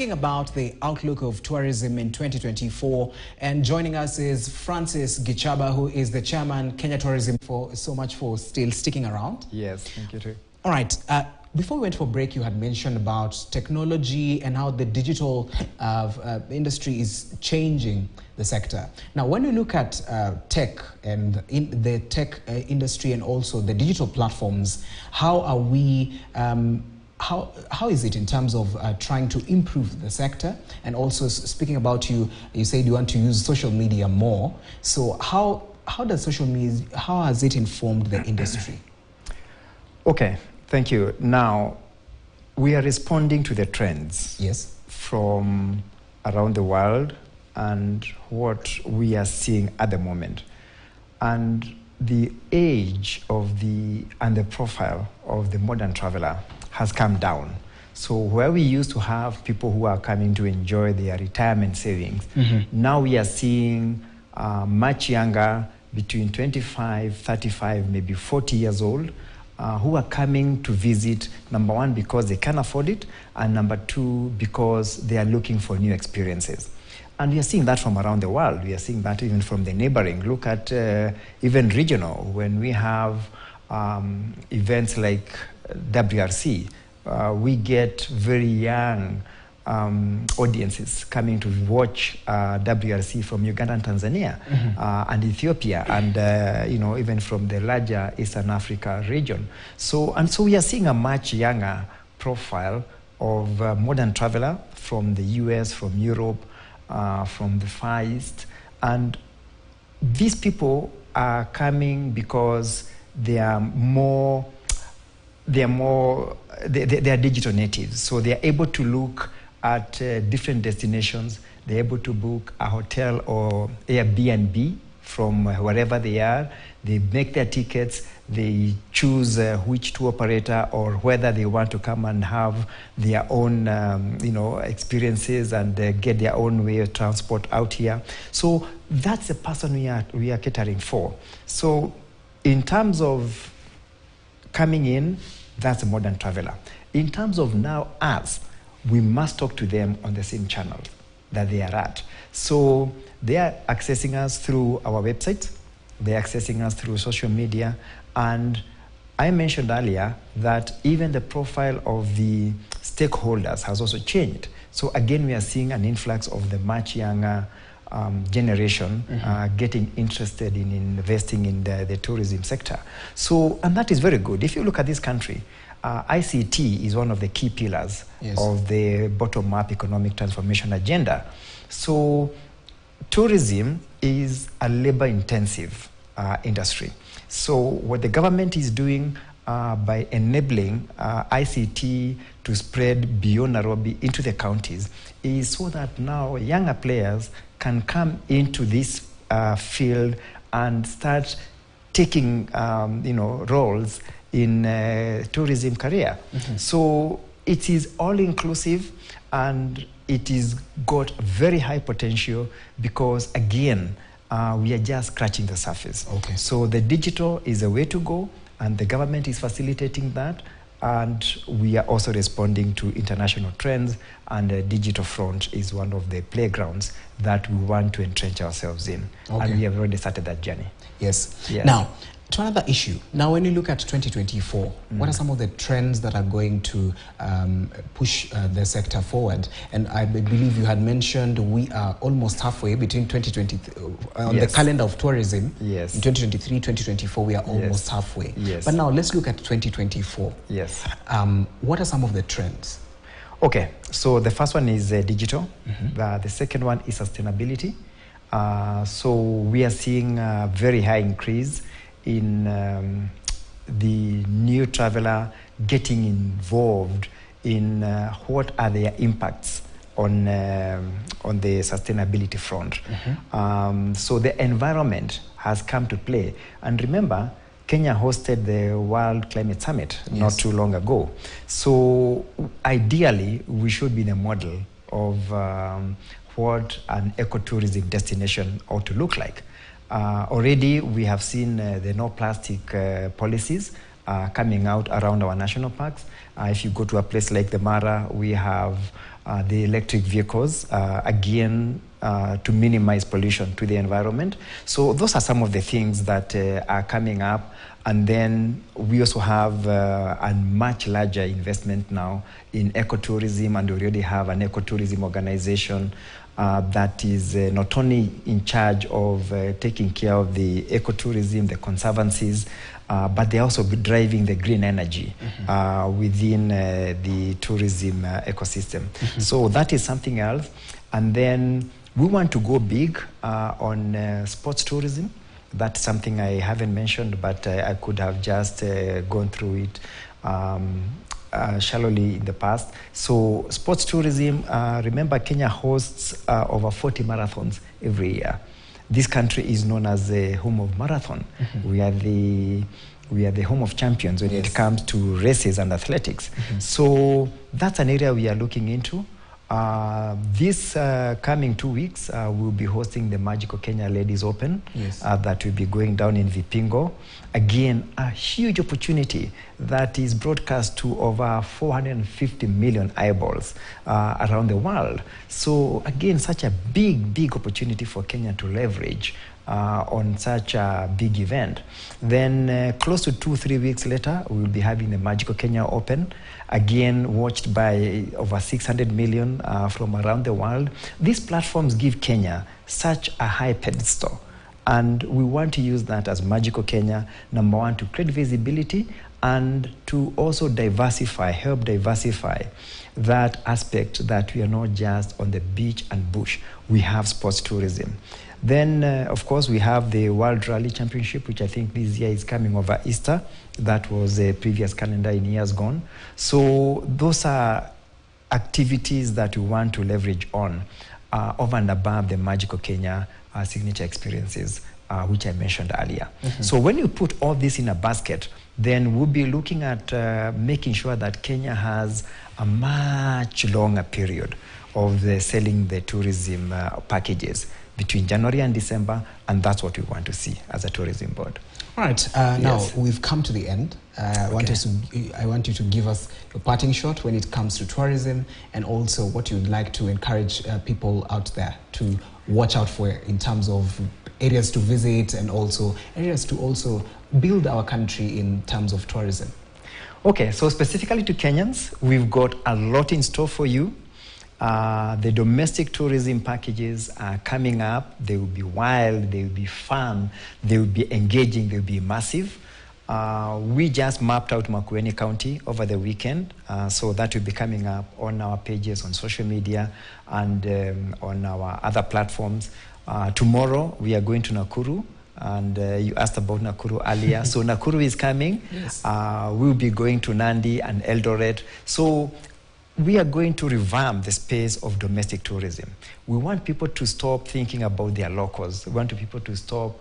About the outlook of tourism in 2024, and joining us is Francis Gichaba, who is the chairman Kenya Tourism. For so much for still sticking around. Yes, thank you too. All right. Before we went for break, you had mentioned about technology and how the digital industry is changing the sector. Now, when you look at tech and in the tech industry and also the digital platforms, how are we? How is it in terms of trying to improve the sector? And also speaking about you said you want to use social media more. So how does social media, how has it informed the industry? Okay, thank you. Now, we are responding to the trends. Yes. From around the world and what we are seeing at the moment. And the age of the profile of the modern traveler has come down. So where we used to have people who are coming to enjoy their retirement savings, now we are seeing much younger, between 25, 35, maybe 40 years old, who are coming to visit, number one, because they can afford it, and number two, because they are looking for new experiences. And we are seeing that from around the world. We are seeing that even from the neighboring. Look at even regional, when we have events like WRC, we get very young audiences coming to watch WRC from Uganda and Tanzania and Ethiopia and even from the larger Eastern Africa region. So we are seeing a much younger profile of modern traveler from the US, from Europe, from the Far East, and these people are coming because they are digital natives, so they are able to look at different destinations. They're able to book a hotel or Airbnb from wherever they are. They make their tickets. They choose which tour operator or whether they want to come and have their own, experiences and get their own way of transport out here. So that's the person we are catering for. So in terms of coming in, that's a modern traveler. In terms of now us, we must talk to them on the same channel that they are at. So they are accessing us through our website, they're accessing us through social media, and I mentioned earlier that even the profile of the stakeholders has also changed. So again, we are seeing an influx of the much younger generation getting interested in investing in the tourism sector. So, and that is very good. If you look at this country, ICT is one of the key pillars of the bottom-up economic transformation agenda. So tourism is a labor-intensive industry. So what the government is doing by enabling ICT to spread beyond Nairobi into the counties is so that now younger players can come into this field and start taking roles in tourism career. So it is all-inclusive and it is got very high potential because, again, we are just scratching the surface. Okay. So the digital is a way to go, and the government is facilitating that, and we are also responding to international trends, and the digital front is one of the playgrounds that we want to entrench ourselves in. Okay. And we have already started that journey. Yes. Now, to another issue. Now, when you look at 2024, what are some of the trends that are going to push the sector forward? And I believe you had mentioned we are almost halfway between 2020 on the calendar of tourism. Yes. In 2023, 2024, we are almost halfway. Yes. But now let's look at 2024. Yes. What are some of the trends? Okay, so the first one is digital. The second one is sustainability. So we are seeing a very high increase in the new traveler getting involved in what are their impacts on the sustainability front. So the environment has come to play. And remember, Kenya hosted the World Climate Summit not too long ago. So ideally, we should be the model of what an ecotourism destination ought to look like. Already we have seen the no plastic policies coming out around our national parks. If you go to a place like the Mara, we have the electric vehicles, again, to minimize pollution to the environment. So those are some of the things that are coming up. And then we also have a much larger investment now in ecotourism, and we already have an ecotourism organization that is not only in charge of taking care of the ecotourism, the conservancies, but they're also driving the green energy within the tourism ecosystem. So that is something else. And then we want to go big on sports tourism. That's something I haven't mentioned, but I could have just gone through it shallowly in the past. So sports tourism, remember Kenya hosts over 40 marathons every year. This country is known as the home of marathon. We are the home of champions when it comes to races and athletics. So that's an area we are looking into. This coming 2 weeks, we'll be hosting the Magical Kenya Ladies Open that will be going down in Vipingo. Again, a huge opportunity that is broadcast to over 450 million eyeballs around the world. So again, such a big opportunity for Kenya to leverage on such a big event. Then close to 2-3 weeks later, we will be having the Magical Kenya Open, again watched by over 600 million from around the world. These platforms give Kenya such a high pedestal, and we want to use that as Magical Kenya, number one, to create visibility and to also help diversify that aspect that we are not just on the beach and bush. We have sports tourism. Then, of course, we have the World Rally Championship, which I think this year is coming over Easter. That was a previous calendar in years gone. So those are activities that we want to leverage on over and above the Magical Kenya signature experiences, which I mentioned earlier. So when you put all this in a basket, then we'll be looking at making sure that Kenya has a much longer period of selling the tourism packages between January and December, and that's what we want to see as a tourism board. All right, now we've come to the end. I want you to give us a parting shot when it comes to tourism, and also what you'd like to encourage people out there to watch out for in terms of areas to visit and also areas to also build our country in terms of tourism. Okay, so specifically to Kenyans, we've got a lot in store for you. The domestic tourism packages are coming up. They will be wild, they will be fun, they will be engaging, they will be massive. We just mapped out Makueni County over the weekend, so that will be coming up on our pages on social media and on our other platforms. Tomorrow, we are going to Nakuru, and you asked about Nakuru earlier. So Nakuru is coming. Yes. We'll be going to Nandi and Eldoret. So we are going to revamp the space of domestic tourism. We want people to stop thinking about their locals. We want people to stop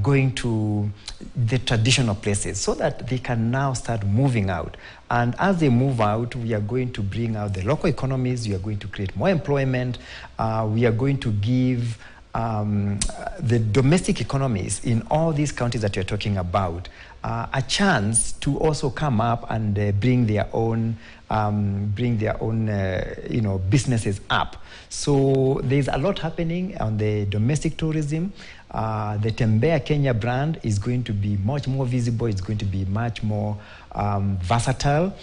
going to the traditional places so that they can now start moving out. And as they move out, we are going to bring out the local economies. We are going to create more employment. We are going to give the domestic economies in all these counties that you're talking about a chance to also come up and bring their own businesses up. So there's a lot happening on the domestic tourism. The Tembea Kenya brand is going to be much more visible. It's going to be much more versatile.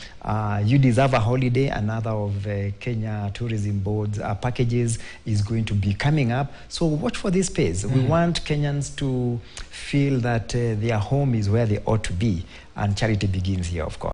You Deserve a Holiday, another of Kenya Tourism Board's packages, is going to be coming up. So watch for this space. We want Kenyans to feel that their home is where they ought to be, and charity begins here, of course.